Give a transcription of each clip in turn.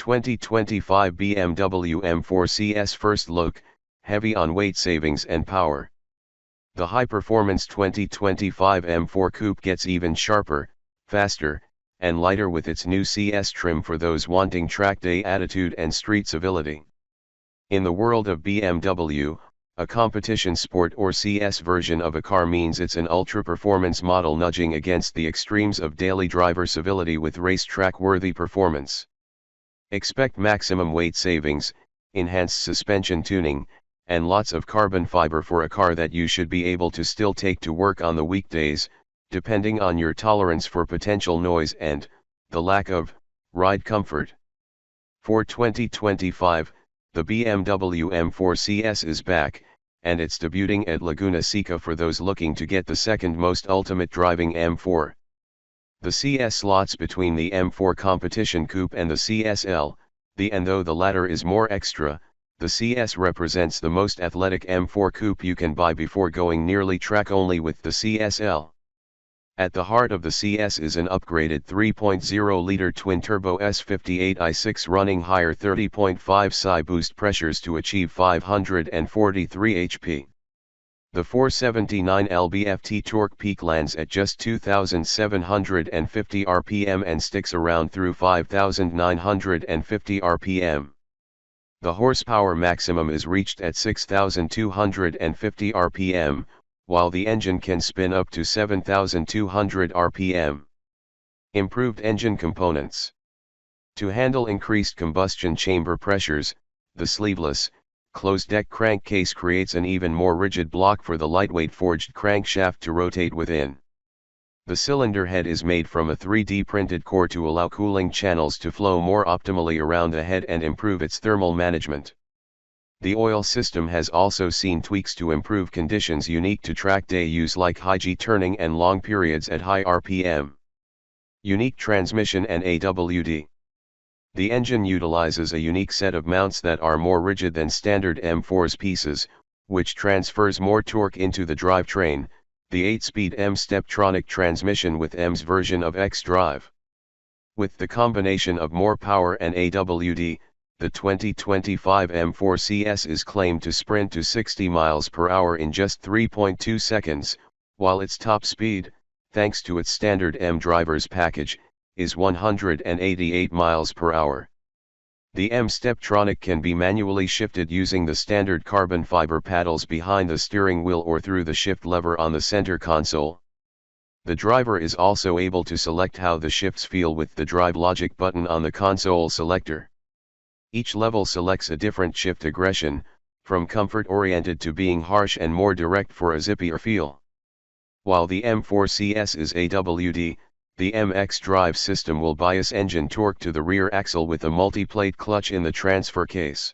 2025 BMW M4 CS first look, heavy on weight savings and power. The high-performance 2025 M4 Coupe gets even sharper, faster, and lighter with its new CS trim for those wanting track day attitude and street civility. In the world of BMW, a competition sport or CS version of a car means it's an ultra-performance model nudging against the extremes of daily driver civility with racetrack-worthy performance. Expect maximum weight savings, enhanced suspension tuning, and lots of carbon fiber for a car that you should be able to still take to work on the weekdays, depending on your tolerance for potential noise and the lack of ride comfort. For 2025, the BMW M4 CS is back, and it's debuting at Laguna Seca for those looking to get the second most ultimate driving M4. The CS slots between the M4 competition coupe and the CSL, and though the latter is more extra, the CS represents the most athletic M4 coupe you can buy before going nearly track-only with the CSL. At the heart of the CS is an upgraded 3.0-liter twin-turbo S58i6 running higher 30.5 psi boost pressures to achieve 543 HP. The 479 lb-ft torque peak lands at just 2,750 rpm and sticks around through 5,950 rpm. The horsepower maximum is reached at 6,250 rpm, while the engine can spin up to 7,200 rpm. Improved engine components. To handle increased combustion chamber pressures, the sleeveless, closed-deck crankcase creates an even more rigid block for the lightweight forged crankshaft to rotate within. The cylinder head is made from a 3D printed core to allow cooling channels to flow more optimally around the head and improve its thermal management. The oil system has also seen tweaks to improve conditions unique to track day use like high G turning and long periods at high RPM. Unique transmission and AWD. The engine utilizes a unique set of mounts that are more rigid than standard M4's pieces, which transfers more torque into the drivetrain, the 8-speed M Steptronic transmission with M's version of X-Drive. With the combination of more power and AWD, the 2025 M4 CS is claimed to sprint to 60 miles per hour in just 3.2 seconds, while its top speed, thanks to its standard M drivers package, is 188 miles per hour. The M Steptronic can be manually shifted using the standard carbon fiber paddles behind the steering wheel or through the shift lever on the center console. The driver is also able to select how the shifts feel with the Drive Logic button on the console selector. Each level selects a different shift aggression, from comfort-oriented to being harsh and more direct for a zippier feel. While the M4 CS is AWD, the MX drive system will bias engine torque to the rear axle with a multi-plate clutch in the transfer case.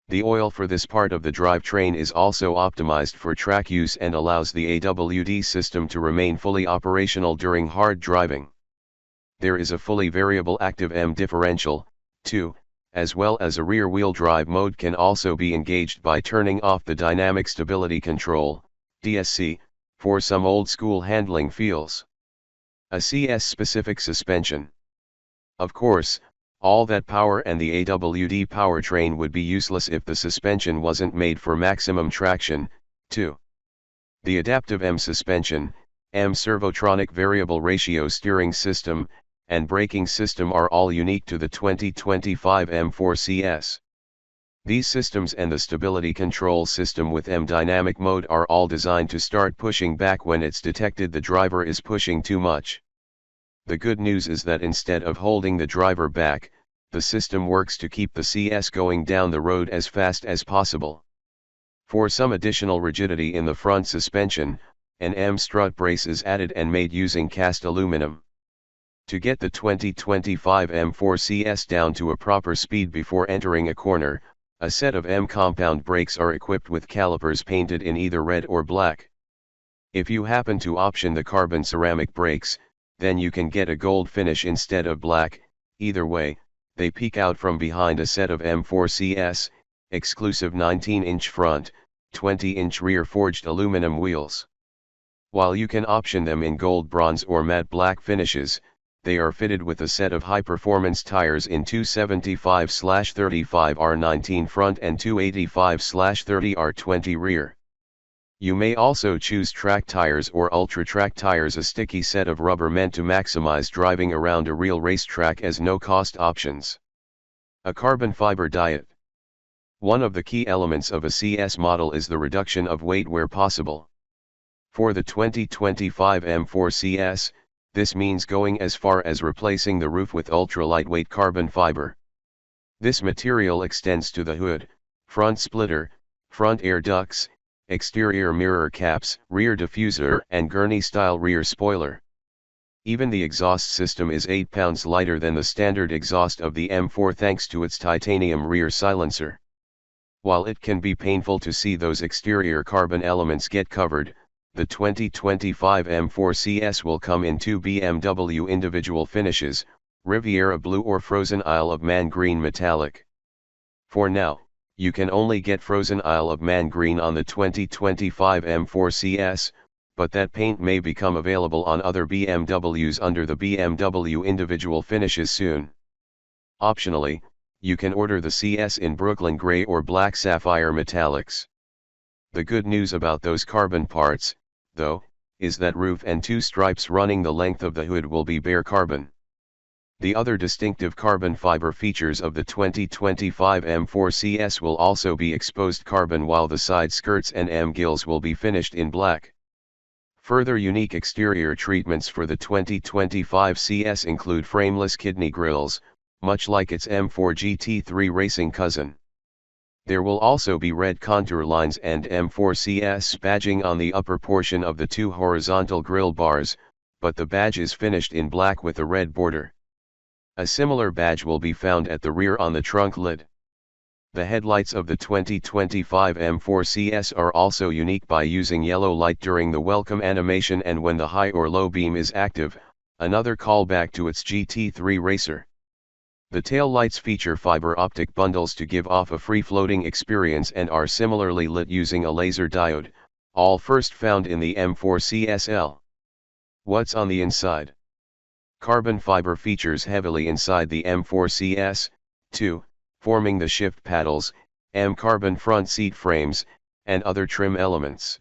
The oil for this part of the drivetrain is also optimized for track use and allows the AWD system to remain fully operational during hard driving. There is a fully variable active M differential, too, as well as a rear-wheel drive mode can also be engaged by turning off the Dynamic Stability Control, DSC, for some old-school handling feels. A CS-specific suspension. Of course, all that power and the AWD powertrain would be useless if the suspension wasn't made for maximum traction, too. The adaptive M suspension, M Servotronic variable ratio steering system, and braking system are all unique to the 2025 M4 CS. These systems and the stability control system with M dynamic mode are all designed to start pushing back when it's detected the driver is pushing too much. The good news is that instead of holding the driver back, the system works to keep the CS going down the road as fast as possible. For some additional rigidity in the front suspension, an M strut brace is added and made using cast aluminum. To get the 2025 M4 CS down to a proper speed before entering a corner, a set of M compound brakes are equipped with calipers painted in either red or black. If you happen to option the carbon ceramic brakes, then you can get a gold finish instead of black. Either way, they peek out from behind a set of M4 CS, exclusive 19-inch front, 20-inch rear forged aluminum wheels. While you can option them in gold, bronze or matte black finishes, they are fitted with a set of high-performance tires in 275/35R19 front and 285/30R20 rear. You may also choose track tires or ultra-track tires, a sticky set of rubber meant to maximize driving around a real racetrack as no-cost options. A carbon fiber diet. One of the key elements of a CS model is the reduction of weight where possible. For the 2025 M4 CS, this means going as far as replacing the roof with ultra-lightweight carbon fiber. This material extends to the hood, front splitter, front air ducts, exterior mirror caps, rear diffuser, and gurney-style rear spoiler. Even the exhaust system is 8 pounds lighter than the standard exhaust of the M4 thanks to its titanium rear silencer. While it can be painful to see those exterior carbon elements get covered, the 2025 M4 CS will come in two BMW individual finishes, Riviera Blue or Frozen Isle of Man Green Metallic. For now, you can only get Frozen Isle of Man Green on the 2025 M4 CS, but that paint may become available on other BMWs under the BMW individual finishes soon. Optionally, you can order the CS in Brooklyn Gray or Black Sapphire Metallics. The good news about those carbon parts, though, is that roof and two stripes running the length of the hood will be bare carbon. The other distinctive carbon fiber features of the 2025 M4 CS will also be exposed carbon, while the side skirts and M-gills will be finished in black. Further unique exterior treatments for the 2025 CS include frameless kidney grills, much like its M4 GT3 racing cousin. There will also be red contour lines and M4 CS badging on the upper portion of the two horizontal grille bars, but the badge is finished in black with a red border. A similar badge will be found at the rear on the trunk lid. The headlights of the 2025 M4 CS are also unique by using yellow light during the welcome animation and when the high or low beam is active, another callback to its GT3 racer. The tail lights feature fiber optic bundles to give off a free-floating experience and are similarly lit using a laser diode, all first found in the M4 CSL. What's on the inside? Carbon fiber features heavily inside the M4 CS, 2, forming the shift paddles, M-carbon front seat frames, and other trim elements.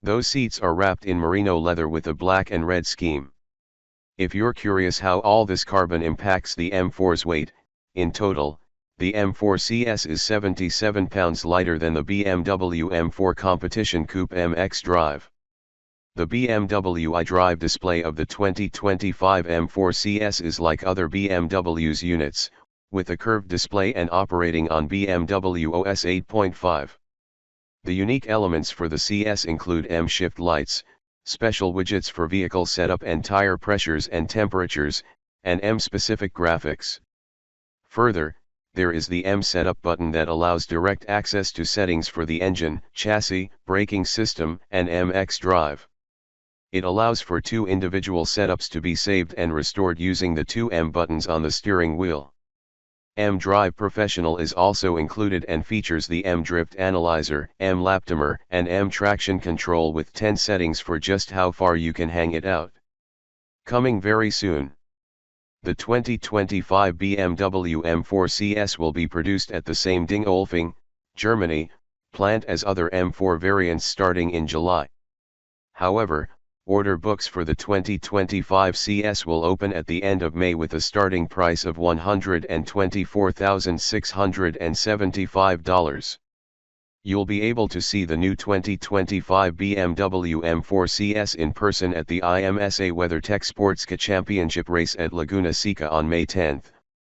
Those seats are wrapped in merino leather with a black and red scheme. If you're curious how all this carbon impacts the M4's weight, in total, the M4 CS is 77 pounds lighter than the BMW M4 competition coupe MX Drive. The BMW iDrive display of the 2025 M4 CS is like other BMW's units, with a curved display and operating on BMW OS 8.5. The unique elements for the CS include M-shift lights, special widgets for vehicle setup and tire pressures and temperatures, and M-specific graphics. Further, there is the M-setup button that allows direct access to settings for the engine, chassis, braking system, and MX Drive. It allows for two individual setups to be saved and restored using the two M buttons on the steering wheel. M-Drive Professional is also included and features the M-Drift Analyzer, M-Laptomer, and M-Traction Control with 10 settings for just how far you can hang it out. Coming very soon. The 2025 BMW M4 CS will be produced at the same Dingolfing, Germany, plant as other M4 variants starting in July. However, order books for the 2025 CS will open at the end of May with a starting price of $124,675. You'll be able to see the new 2025 BMW M4 CS in person at the IMSA WeatherTech Sportscar Championship race at Laguna Seca on May 10,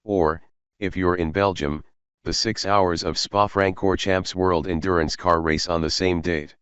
or, if you're in Belgium, the 6 hours of Spa-Francorchamps World Endurance Car Race on the same date.